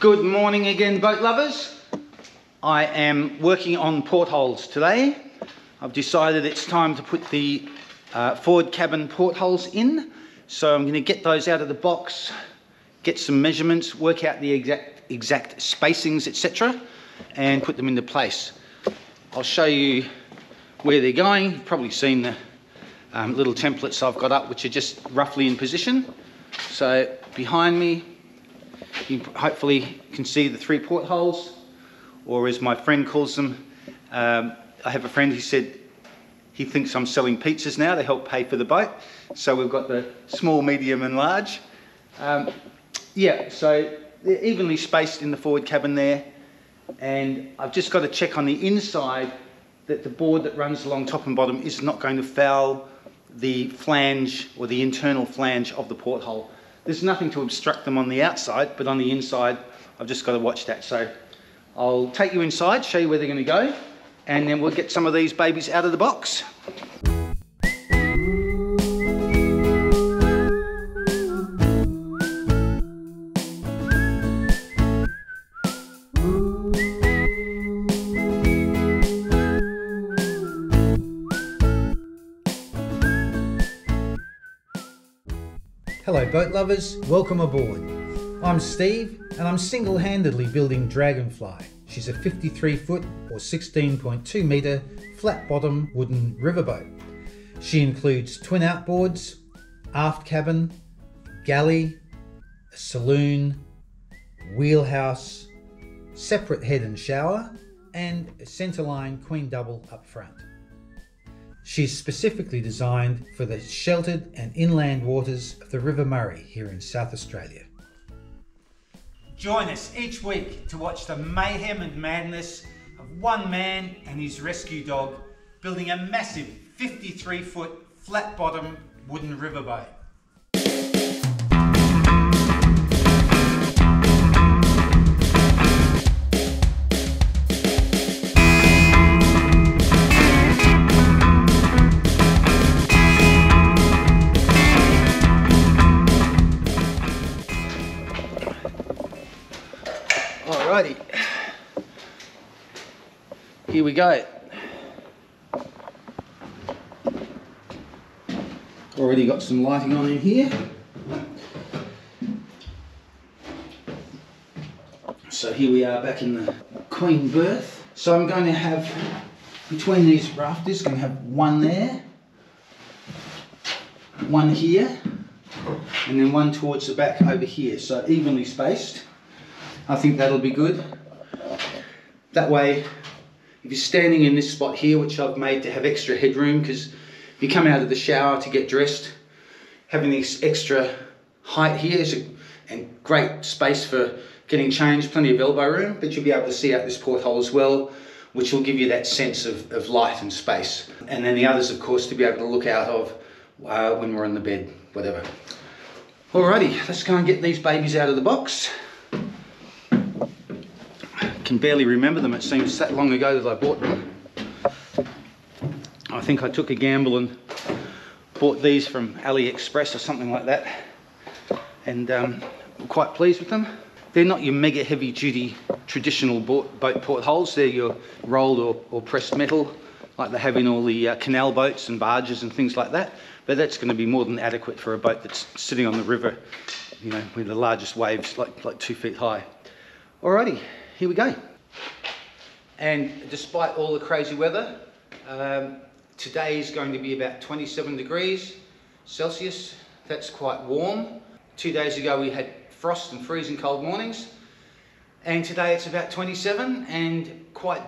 Good morning again, boat lovers. I am working on portholes today. I've decided it's time to put the forward cabin portholes in. So I'm going to get those out of the box, get some measurements, work out the exact spacings, etc., and put them into place. I'll show you where they're going. You've probably seen the little templates I've got up, which are just roughly in position. So behind me, you hopefully can see the 3 portholes, or as my friend calls them, I have a friend who said he thinks I'm selling pizzas now to help pay for the boat. So we've got the small, medium and large. Yeah, so they're evenly spaced in the forward cabin there, and I've just got to check on the inside that the board that runs along top and bottom is not going to foul the flange or the internal flange of the porthole. There's nothing to obstruct them on the outside, but on the inside, I've just got to watch that. So I'll take you inside, show you where they're going to go, and then we'll get some of these babies out of the box. Hello boat lovers, welcome aboard. I'm Steve and I'm single-handedly building Dragonfly. She's a 53 foot or 16.2 metre flat bottom wooden riverboat. She includes twin outboards, aft cabin, galley, a saloon, wheelhouse, separate head and shower, and a centerline queen double up front. She's specifically designed for the sheltered and inland waters of the River Murray here in South Australia. Join us each week to watch the mayhem and madness of one man and his rescue dog building a massive 53 foot flat bottom wooden riverboat. Alrighty, here we go. Already got some lighting on in here. So here we are back in the queen berth. So I'm going to have, between these rafters, going to have one there, one here, and then one towards the back over here. So evenly spaced. I think that'll be good. That way, if you're standing in this spot here, which I've made to have extra headroom, because if you come out of the shower to get dressed, having this extra height here is a great space for getting changed, plenty of elbow room, but you'll be able to see out this porthole as well, which will give you that sense of light and space. And then the others, of course, to be able to look out of when we're on the bed, whatever. Alrighty, let's go and get these babies out of the box. Can barely remember them. It seems that long ago that I bought them. I think I took a gamble and bought these from AliExpress or something like that, and I'm quite pleased with them. They're not your mega heavy duty traditional boat portholes. They're your rolled or pressed metal like they have in all the canal boats and barges and things like that, but that's going to be more than adequate for a boat that's sitting on the river, you know, with the largest waves like 2 feet high. Alrighty, here we go. And despite all the crazy weather, today is going to be about 27 degrees Celsius. That's quite warm. 2 days ago we had frost and freezing cold mornings, and today it's about 27 and quite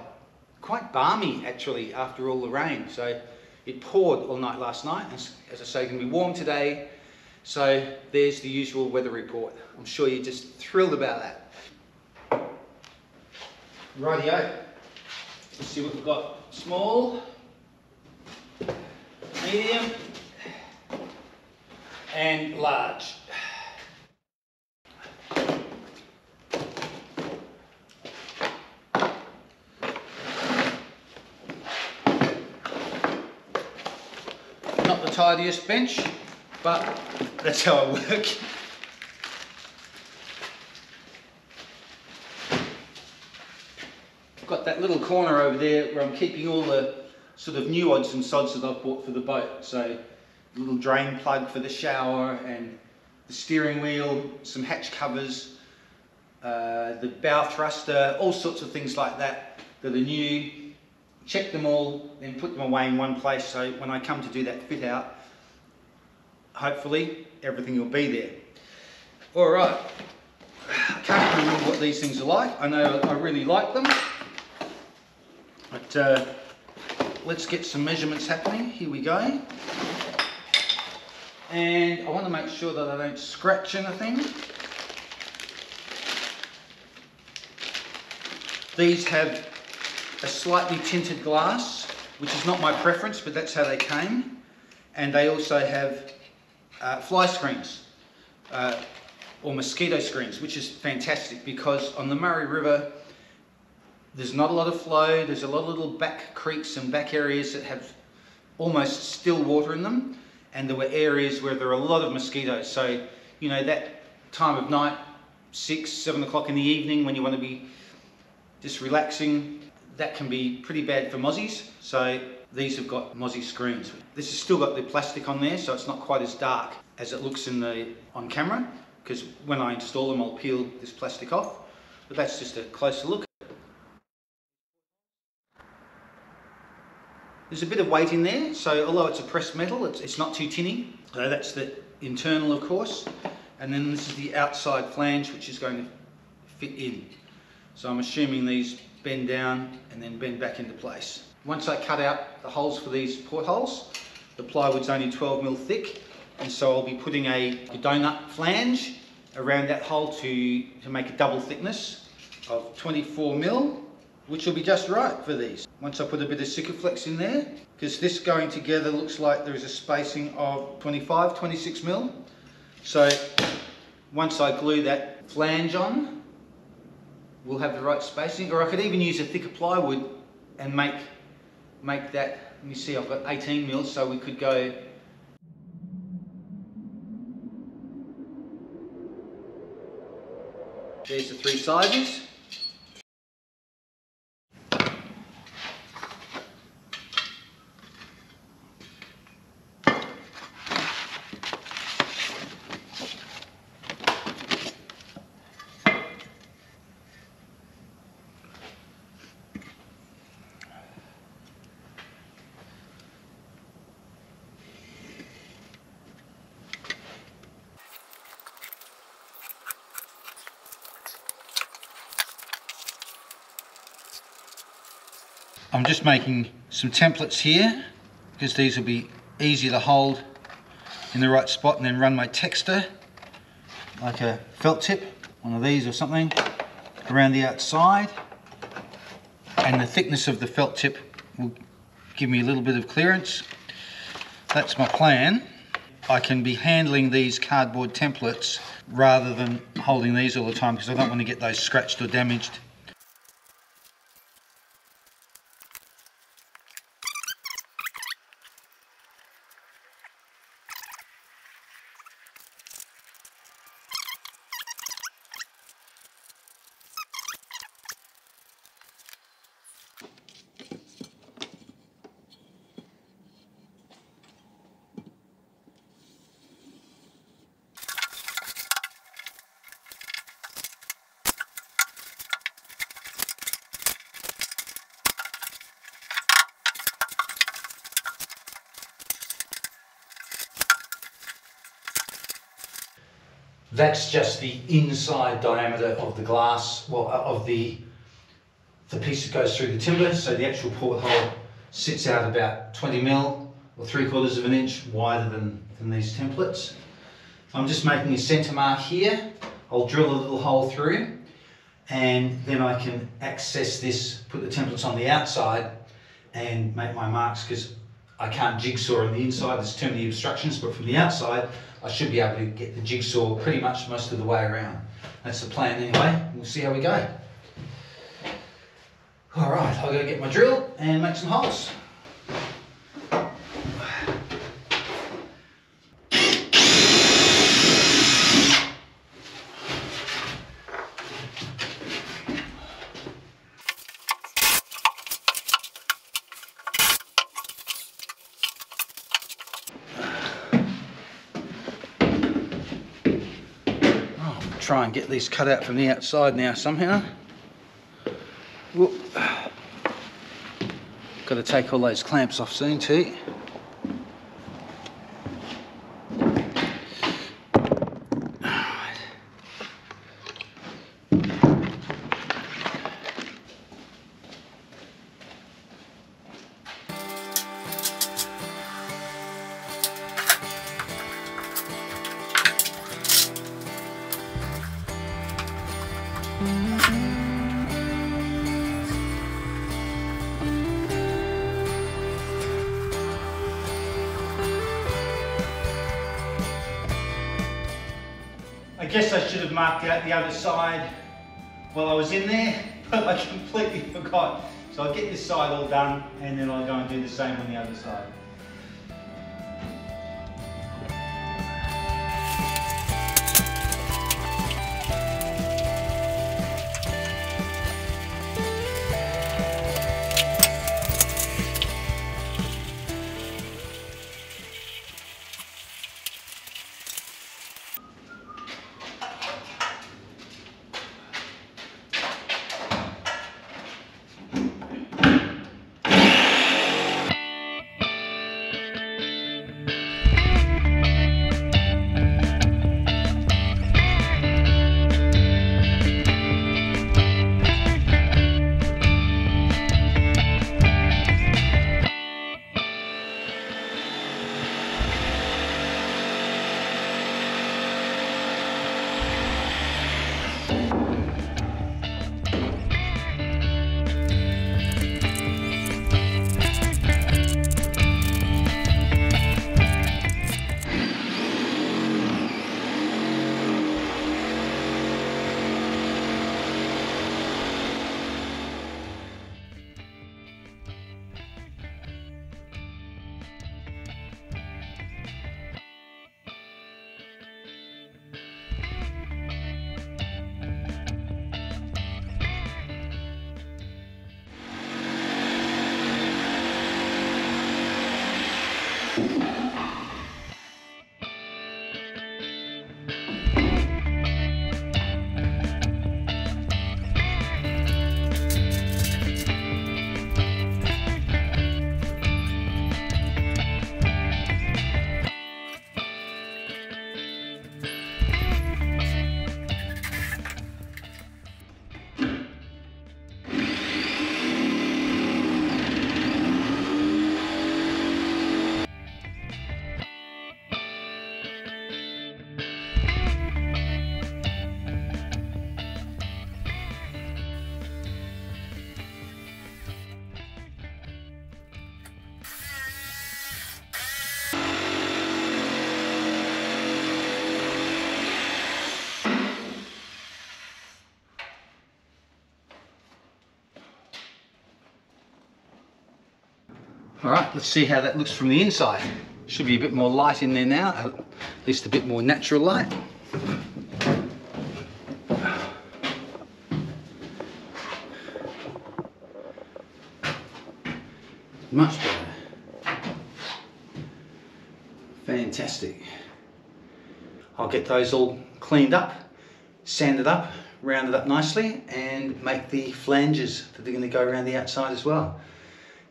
balmy actually after all the rain. So it poured all night last night, and as I say, it's going to be warm today. So there's the usual weather report. I'm sure you're just thrilled about that. Rightio, let's see what we've got. Small, medium, and large. Not the tidiest bench, but that's how I work. got that little corner over there where I'm keeping all the sort of new odds and sods that I've bought for the boat. So a little drain plug for the shower and the steering wheel, some hatch covers, the bow thruster, all sorts of things like that that are new. Check them all, then put them away in one place so when I come to do that fit out, hopefully everything will be there. Alright, I can't remember what these things are like. I know I really like them, but let's get some measurements happening. Here we go. And I want to make sure that I don't scratch anything. These have a slightly tinted glass, which is not my preference, but that's how they came. And they also have fly screens, or mosquito screens, which is fantastic because on the Murray River, there's not a lot of flow. There's a lot of little back creeks and back areas that have almost still water in them. And there were areas where there are a lot of mosquitoes. So, you know, that time of night, 6, 7 o'clock in the evening when you want to be just relaxing, that can be pretty bad for mozzies. So these have got mozzie screens. This has still got the plastic on there, so it's not quite as dark as it looks on camera, because when I install them, I'll peel this plastic off. But that's just a closer look. There's a bit of weight in there, so although it's a pressed metal, it's not too tinny. So that's the internal, of course. And then this is the outside flange, which is going to fit in. So I'm assuming these bend down and then bend back into place. Once I cut out the holes for these portholes, the plywood's only 12mm thick, and so I'll be putting a donut flange around that hole to make a double thickness of 24mm, which will be just right for these. Once I put a bit of Sikaflex in there, because this going together looks like there is a spacing of 25, 26mm. So once I glue that flange on, we'll have the right spacing. Or I could even use a thicker plywood and make that, let me see, I've got 18mm, so we could go there's the 3 sizes. I'm just making some templates here because these will be easy to hold in the right spot, and then run my texter like a felt tip, one of these or something, around the outside, and the thickness of the felt tip will give me a little bit of clearance. That's my plan. I can be handling these cardboard templates rather than holding these all the time because I don't want to get those scratched or damaged. That's just the inside diameter of the glass, well, of the piece that goes through the timber. So the actual porthole sits out about 20mm or 3/4 of an inch wider than these templates. I'm just making a centre mark here. I'll drill a little hole through, and then I can access this, put the templates on the outside and make my marks, because I can't jigsaw on the inside, there's too many obstructions, but from the outside I should be able to get the jigsaw pretty much most of the way around. That's the plan anyway. We'll see how we go. Alright, I'll go get my drill and make some holes. try and get these cut out from the outside now somehow. Whoop. Got to take all those clamps off soon too. I guess I should have marked out the other side while I was in there, but I completely forgot. So I'll get this side all done and then I'll go and do the same on the other side. All right, let's see how that looks from the inside. Should be a bit more light in there now, at least a bit more natural light. Much better. Fantastic. I'll get those all cleaned up, sanded up, rounded up nicely, and make the flanges that are going to go around the outside as well,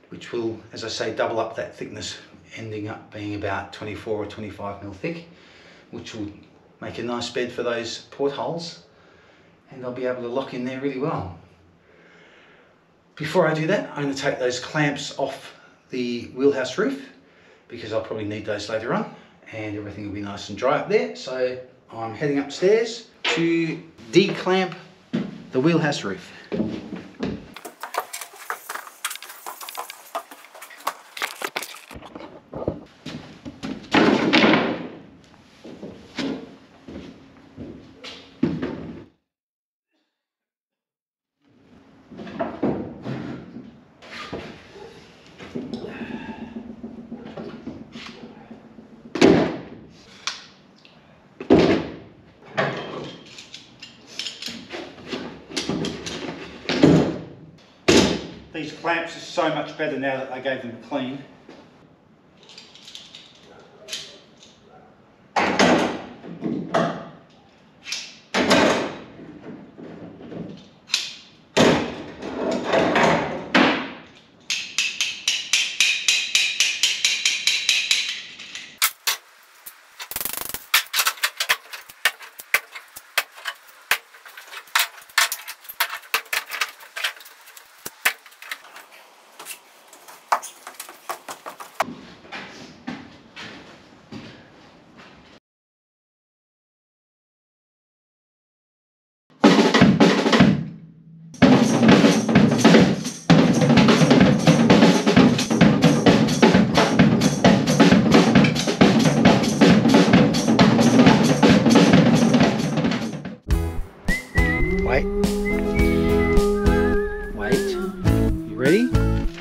which will, as I say, double up that thickness, ending up being about 24 or 25 mil thick, which will make a nice bed for those portholes, and I'll be able to lock in there really well. Before I do that, I'm going to take those clamps off the wheelhouse roof, because I'll probably need those later on, and everything will be nice and dry up there. So I'm heading upstairs to declamp the wheelhouse roof. These clamps are so much better now that I gave them a clean.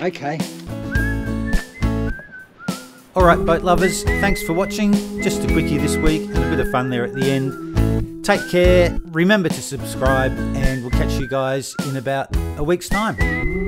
Okay. Alright boat lovers, thanks for watching. Just a quickie this week and a bit of fun there at the end. Take care, remember to subscribe, and we'll catch you guys in about a week's time.